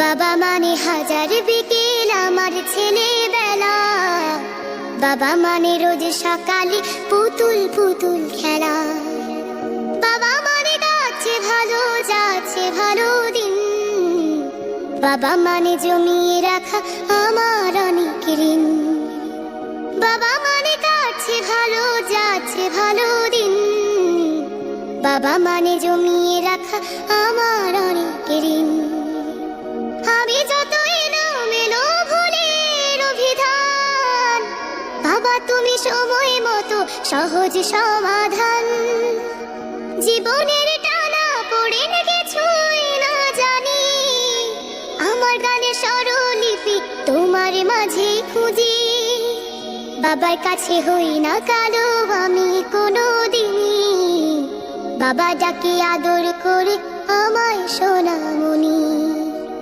বাবা মানে হাজার বিকেল আমার ছেলেবেলা, বাবা মানে রোজ সকালে পুতুল পুতুল খেলা, বাবা মানে যাচ্ছে ভালো যাচ্ছে ভালো দিন, বাবা মানে জমিয়ে রাখা আমার অনেক ঋণ, বাবা মানে কাটছে ভালো যাচ্ছে ভালো দিন, বাবা মানে জমিয়ে রাখা আমার অনেক ঋণ। আমি যত এলোমেলো ভুলের অভিধান, বাবা তুমি সময় মতো সহজ সমাধান, জীবনের টানা পড়ে কিছুই না জানি, আমার গানের স্বরলিপি তোমার মাঝে খুঁজি, বাবার কাছে হই না কালো আমি কোনোদিনই, বাবা ডাকে আদর করে আমায় সোনামণি।